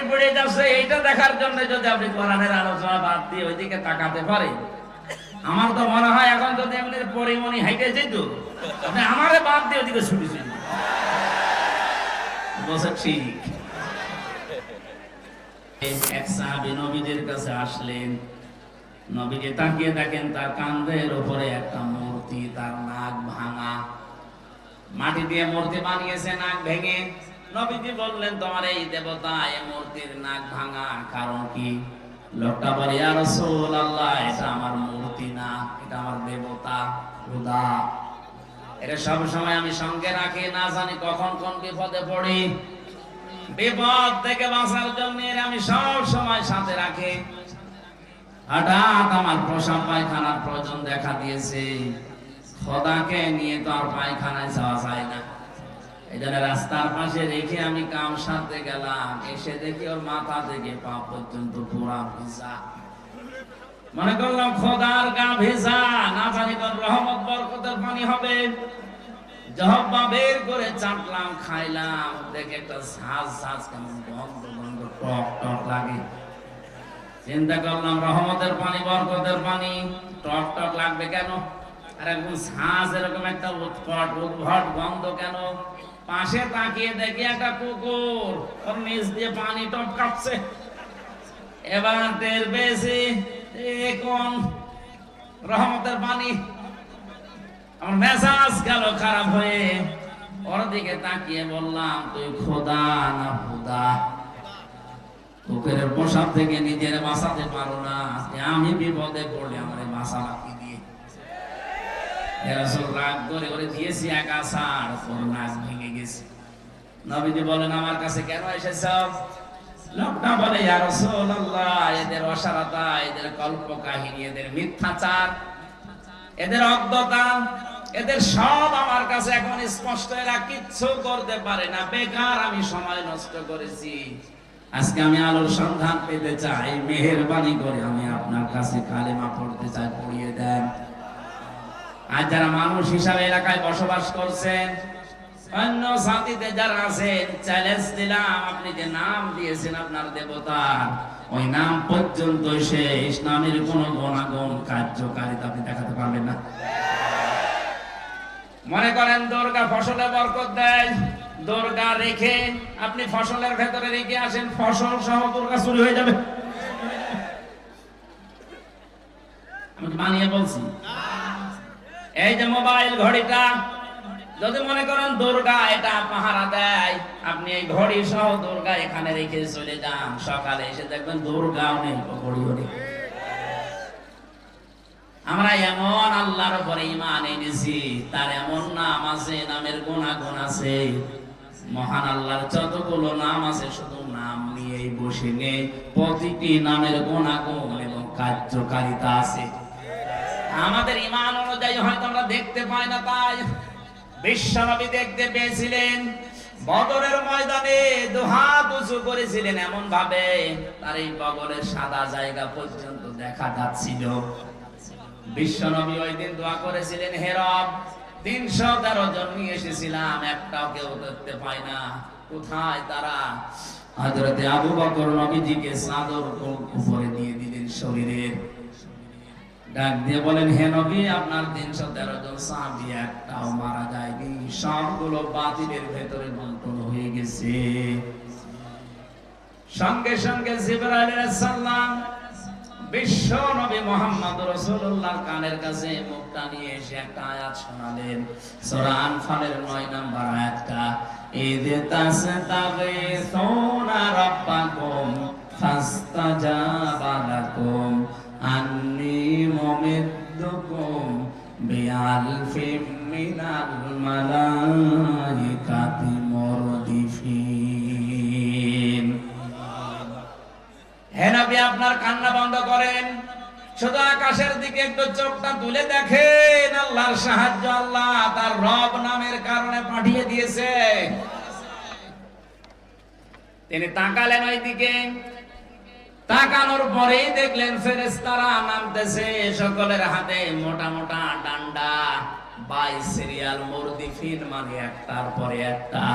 পড়ে যাচ্ছে এইটা দেখার জন্য যদি আপনি কোরআনের আলোচনা বাদ দিয়ে ওইদিকে তাকাতে পারেন, আমার তো মনে হয় এখন যদি এমনি পরিমণি হাইটে যেত আপনি আমারে বাদ দিয়ে ওইদিকে ছুটেছেন। বলছে ঠিক। এক সাহাবী নবীজির কাছে আসলেন, নবীজি তাকিয়ে দেখেন তার কাঁধের উপরে একটা মূর্তি, তার নাক ভাঙা, মাটি দিয়ে মূর্তি বানিয়েছে নাক ভেঙে। নবীজি বললেন তোমার এই দেবতা এই মূর্তির নাক ভাঙা কারণ কি? লোকটা বলে ইয়া রাসূলুল্লাহ এটা আমার মূর্তি না, এটা আমার দেবতা খোদা। এটা সব সময় আমি সঙ্গে রাখি, না জানি কখন কোন বিপদে পড়ি, বিপদ থেকে বাঁচার জন্য আমি সব সময় সাথে রাখি। হঠাৎ আমার প্রসাব পায়খানার প্রয়োজন দেখা দিয়েছে, খোদাকে নিয়ে তো আর পায়খানায় যাওয়া যায় না, এই জন্য রাস্তার পাশে রেখে আমি কাম সারতে গেলাম, এসে দেখি ওর মাথা থেকে পা পর্যন্ত পুরা ভিজা। মনে করলাম খোদার গা ভিজা, না জানি কোন রহমত বরকতের পানি হবে। জহব্বা বের করে চাটলাম, খাইলাম, দেখে একটা ঝাঁজ কেমন গন্ধ গন্ধ টক টক লাগে। চিন্তা করলাম রহমতের পানি বরকতের পানি টক টক লাগবে কেন? আর একদম ঝাঁজ এরকম একটা উৎকট উদ্ভট গন্ধ কেন? পাশে তাকিয়ে দেখি একটা কুকুর ওর নিচ দিয়ে পানি টপকাচ্ছে। এবার টের পেয়েছি কোন রহমতের পানি। আমার মেজাজ গেল খারাপ হয়ে, ওর দিকে তাকিয়ে বললাম তুই খোদা না খুদা? কুকুরের পোশাক থেকে নিজের বাঁচাতে পারো না, আমি বিপদে পড়লে আমার বাঁচা বাকি দিয়ে রাগ করে করে দিয়েছি এক আসার ওর নাক ভেঙে গেছে। নবীজি বলেন আমার কাছে কেন এসেছ? লোকটা বলে ইয়া রাসূলুল্লাহ এদের অসারতা, এদের কল্প কাহিনী, এদের মিথ্যাচার, এদের অজ্ঞতা, এদের সব আমার কাছে এখন স্পষ্ট, এরা কিচ্ছু করতে পারে না, বেকার আমি সময় নষ্ট করেছি। আজকে আমি আলোর সন্ধান পেতে চাই, মেহেরবানি করে আমি আপনার কাছে কালেমা পড়তে চাই, পড়িয়ে দেন। আর যারা মানুষ হিসাবে এলাকায় বসবাস করছেন, অন্য জাতিতে যারা আছেন, চ্যালেঞ্জ দিলাম আপনি যে নাম দিয়েছেন আপনার দেবতার, ওই নাম পর্যন্ত সে ইসলামের কোন গুণাগুণ কার্যকারিতা আপনি দেখাতে পারবেন না। মনে করেন দুর্গা ফসলে বরকত দেয়, দুর্গা রেখে আপনি ফসলের ভেতরে রেখে আসেন, ফসল সহ দুর্গা চুরি হয়ে যাবে। আমি বানিয়ে বলছি। এই যে মোবাইল ঘড়িটা যদি মনে করেন দুর্গা এটা পাহারা দেয়, আপনি এই ঘড়ি সহ দুর্গা এখানে রেখে চলে যান, সকালে এসে দেখবেন দুর্গাও নেই, ঘড়িও নেই। আমরা এমন আল্লাহর উপরে ঈমান এনেছি, তার এমন নাম আছে, নামের গুণাগুণ আছে, মহান আল্লাহর যতগুলো নাম আছে শুধু নাম নিয়েই বসে নেই, প্রতিটি নামের গুণাগুণ এবং কার্যকারিতা আছে। আমাদের ঈমান অনুযায়ী হয়তো আমরা দেখতে পাই না, তাই বিশ্বনবী দেখতে পেয়েছিলেন, বদরের ময়দানে দুহাত উঁচু করেছিলেন এমন ভাবে তার এই বগলের সাদা জায়গা পর্যন্ত দেখা যাচ্ছিল। বিশ্বনবী ওই দিন দোয়া করেছিলেন, হে রব 313 জন নিয়ে এসেছিলাম, একটাও কেউ দেখতে পায় না, কোথায় তারা? হযরতে আবু বকর নবীজিকে চাদর উপরে দিয়ে দিলেন শরীরের, ডাক দিয়ে বলেন হে নবী আপনার 313 জন সাহাবী একটাও মারা যায়নি, সবগুলো বাতিলের ভেতরে বন্টন হয়ে গেছে। সঙ্গে সঙ্গে জিবরাইল আলাইহিস সালাম বিশ্ব নবী মুহাম্মদ রাসূলুল্লাহর কানের কাছে মুখটা নিয়ে এসে একটা আয়াত শোনালেন, সূরা আনফালের 9 নম্বর আয়াতটা, ইয তাসতাগীসুনা রাব্বাকুম ফাস্তাজাবা লাকুম আন্নী মুমিদ্দুকুম বিআলফিম মিনাল মালাইকাতি মুরদিফিন। হে নবী আপনার কান্না বন্ধ করেন, শুধু আকাশের দিকে একটু চোখটা তুলে দেখেন, আল্লাহর সাহায্য আল্লাহ তার রব নামের কারণে পাঠিয়ে দিয়েছে। তিনি তাকালেন ওই দিকে, তাকানোর পরেই দেখলেন ফেরেশতারা নামতেছে, সকলের হাতে মোটা মোটা ডান্ডা, 22 সিরিয়াল মুরদিফিন, মানে একটার পরে একটা।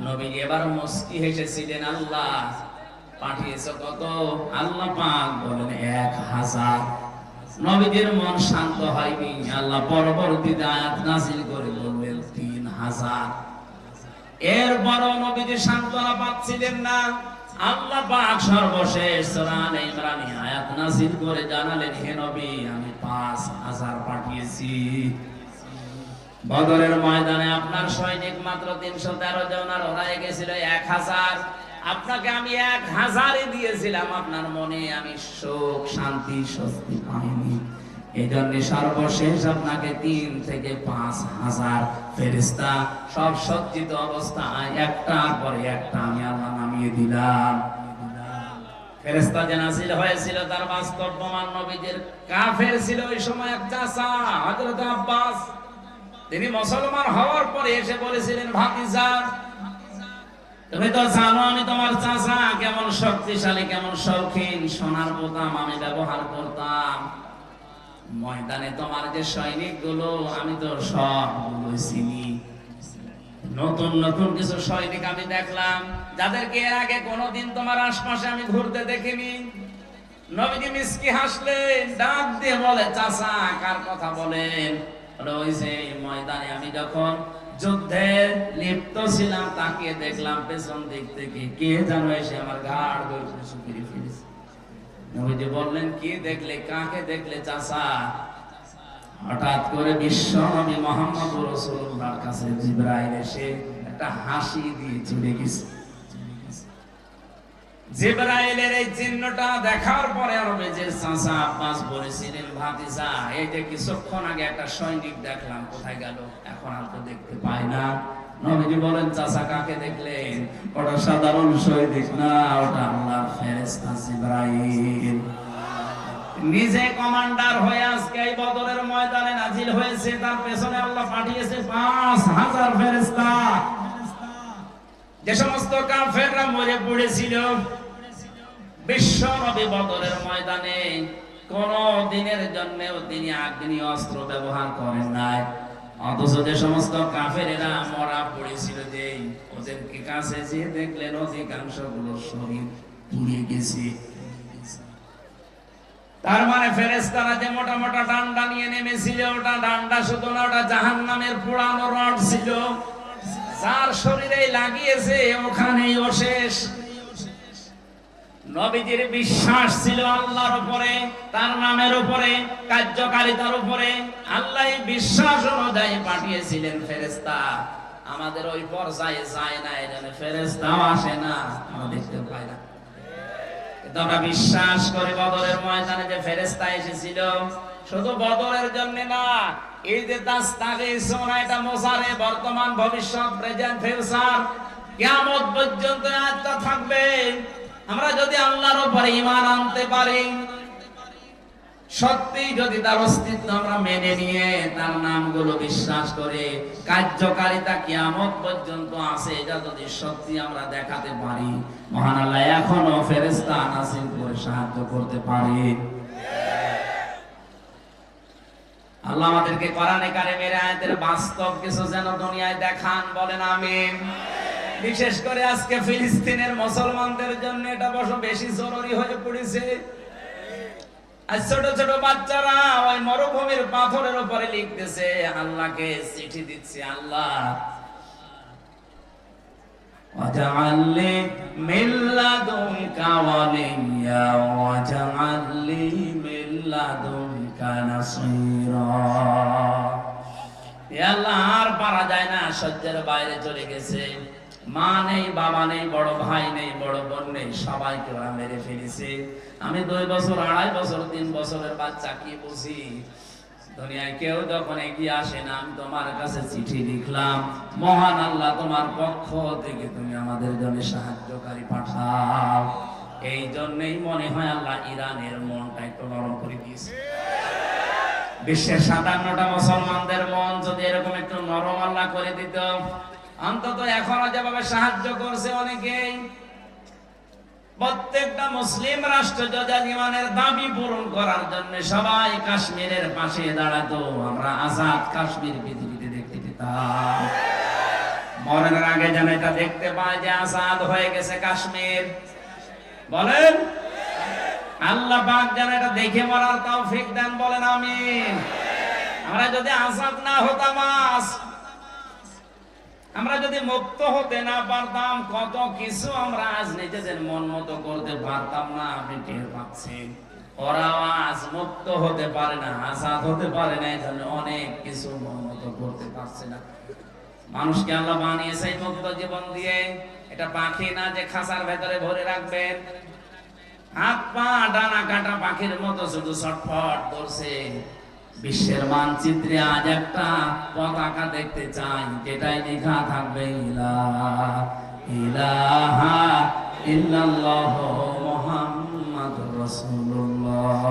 নবী এবার মুস্কি হেসেছিলেন, আল্লাহ পাঠিয়েছো কত? আল্লাহ পাক বলেন 1000। নবীদের মন শান্ত হয়নি, আল্লাহ পরবর্তীতে আয়াত নাযিল করে বললেন 3000। এরপরও নবীজি সান্ত্বনা পাচ্ছিলেন না। আল্লাহ পাক সর্বশেষ সূরা আলে ইমরানে আয়াত নাযিল করে জানালেন, হে নবী, আমি 5000 পাঠিয়েছি। বদরের ময়দানে আপনার সৈনিক মাত্র 313 জন, আর ওরা গেছিল 1000। আপনাকে আমি 1000ই দিয়েছিলাম, আপনার মনে আমি সুখ, শান্তি, স্বস্তি পাইনি। এই জন্য সর্বশেষ আপনাকে 3 থেকে 5000 ফেরেশতা সব সজ্জিত অবস্থায় একটার পরে একটা আমি আল্লাহ নামিয়ে দিলাম। ফেরেশতা যে নাযিল হয়েছিল তার বাস্তব প্রমাণ নবীদের কাফের ছিল ওই সময় এক চাচা হযরত আব্বাস। তিনি মুসলমান হওয়ার পরে এসে বলেছিলেন, ভাতিজা, তুমি তো জানো আমি তোমার চাচা কেমন শক্তিশালী, কেমন শৌখিন, সোনার বোতাম আমি ব্যবহার করতাম। ময়দানে তোমার যে সৈনিক গুলো আমি তো সবগুলো চিনি। নতুন নতুন কিছু সৈনিক আমি দেখলাম, যাদেরকে এর আগে কোনোদিন তোমার আশপাশে আমি ঘুরতে দেখিনি। নবীজি মিসকি হাসলেন, ডাক দিয়ে বলে, চাচা কার কথা বলেন? ওই যে ময়দানে আমি যখন যুদ্ধে লিপ্ত ছিলাম, তাকিয়ে দেখলাম পেছন দিক থেকে কে যেন এসে আমার ঘাড় ধরে শুকিয়ে ফেলেছে। নবীজি বললেন, কি দেখলে? কাকে দেখলে চাচা? হঠাৎ করে বিশ্ব নবী মুহাম্মদুর রাসূলুল্লাহর কাছে জিবরাইল এসে একটা হাসি দিয়ে চলে গেছে। জিবরাইলের এই চিহ্নটা দেখার পরে নবীজির চাচা আব্বাস বলেছিলেন, ভাতিজা, এই যে কিছুক্ষণ আগে একটা সৈনিক দেখলাম, কোথায় গেল? এখন আর তো দেখতে পাই না। নবীজি বলেন, চাচা কাকে দেখলেন? ওটা সাধারণ সৈনিক না, ওটা আল্লাহর ফেরেশতা জিবরাইল। নিজে কমান্ডার হয়ে আজকে এই বদরের ময়দানে নাজিল হয়েছে, তার পেছনে আল্লাহ পাঠিয়েছে 5000 ফেরেশতা। যে সমস্ত কাফেররা মরে পড়েছিল, বিশ্ব নবী বদরের ময়দানে কোন দিনের জন্যও তিনি আগ্নি অস্ত্র ব্যবহার করেন নাই। অথচ যে সমস্ত কাফেরেরা মরা পড়েছিল, যে ওদেরকে কাছে যে দেখলেন অধিকাংশ গুলো শরীর পুড়ে গেছে। তার মানে ফেরেশতারা যে মোটা মোটা ডান্ডা নিয়ে নেমেছিল, ওটা ডান্ডা শুধু না, ওটা জাহান্নামের পোড়ানো রড ছিল। যার শরীরে লাগিয়েছে ওখানেই ও শেষ। নবীজির বিশ্বাস ছিল আল্লাহর উপরে, তার নামের উপরে, কার্যকারিতার উপরে। আল্লাহ বিশ্বাস অনুযায়ী পাঠিয়েছিলেন ফেরেশতা। আমাদের ওই পর্যায়ে যায় না, এজন্য ফেরেশতাও আসে না, আমরা দেখতে পাই না। আমরা বিশ্বাস করে বদরের ময়দানে যে ফেরেশতা এসেছিল, শুধু বদরের জন্য না, এই যে তাস্তাগীসুনা, এটা মোসারে, বর্তমান, ভবিষ্যৎ, প্রেজেন্ট, ফিউচার, কিয়ামত পর্যন্ত আয়াতটা থাকবে। আমরা যদি আল্লাহর উপরে ঈমান আনতে পারি, সত্যি যদি তার অস্তিত্ব আমরা মেনে নিয়ে তার নামগুলো বিশ্বাস করে, কার্যকারিতা কিয়ামত পর্যন্ত আছে, এটা যদি সত্যি আমরা দেখাতে পারি, মহান আল্লাহ এখনো ফেরেশতা নাযিল করে সাহায্য করতে পারে। আল্লাহ আমাদেরকে কোরআনে কারিমের আয়াতের বাস্তব কিছু যেন দুনিয়ায় দেখান, বলেন আমিন। বিশেষ করে আজকে ফিলিস্তিনের মুসলমানদের জন্য এটা বড় বেশি জরুরি হয়ে পড়েছে। আর ছোট ছোট বাচ্চারা ওই মরুভূমির পাথরের উপরে লিখতেছে, আল্লাহকে চিঠি দিচ্ছে, আল্লাহ ওয়াজআলনি মিন লাদুনকা ওয়ালিয়্যা ওয়াজআলনি মিন লাদুনকা নাসীরা। এ আল্লাহ, আর পারা যায় না, সহ্যের বাইরে চলে গেছে। মা নেই, বাবা নেই, বড় ভাই নেই, বড় বোন নেই, সবাইকে ওরা মেরে ফেলেছে। আমি 2 বছর, 2.5 বছর, 3 বছরের বাচ্চা কি বুঝি? দুনিয়ায় কেউ যখন এগিয়ে আসে না, আমি তোমার কাছে চিঠি লিখলাম, মহান আল্লাহ তোমার পক্ষ থেকে তুমি আমাদের জন্য সাহায্যকারী পাঠাও। এই জন্যই মনে হয় আল্লাহ ইরানের মনটা একটু নরম করে দিয়েছে। বিশ্বের 57টা মুসলমানদের মন যদি এরকম একটু নরম আল্লাহ করে দিত, অন্তত এখনো যেভাবে সাহায্য করছে অনেকেই, প্রত্যেকটা মুসলিম রাষ্ট্র যদি ইমানের দাবি পূরণ করার জন্য সবাই কাশ্মীরের পাশে দাঁড়াতো, আমরা আজাদ কাশ্মীর পৃথিবীতে দেখতে পেতাম। মরণের আগে যেন এটা দেখতে পাই যে আজাদ হয়ে গেছে কাশ্মীর। বলেন আল্লাহ পাক যেন এটা দেখে মরার তৌফিক দেন, বলেন আমিন। আমরা যদি আজাদ না হতাম, আমরা যদি মুক্ত হতে না পারতাম, কত কিছু আমরা আজ নিজেদের মন মতো করতে পারতাম না। আপনি টের পাচ্ছেন ওরাও আজ মুক্ত হতে পারে না, আজাদ হতে পারে না, এই জন্য অনেক কিছু মন মতো করতে পারছে না। মানুষকে আল্লাহ বানিয়েছে মুক্ত জীবন দিয়ে। এটা পাখি না যে খাঁচার ভেতরে ভরে রাখবেন। হাত পা ডানা কাটা পাখির মতো শুধু ছটফট করছে। বিশ্বের মানচিত্রে আজ একটা পতাকা দেখতে চাই, যেটাই লেখা থাকবে ইলাহা ইল্লাল্লাহ মুহাম্মাদুর রাসূলুল্লাহ।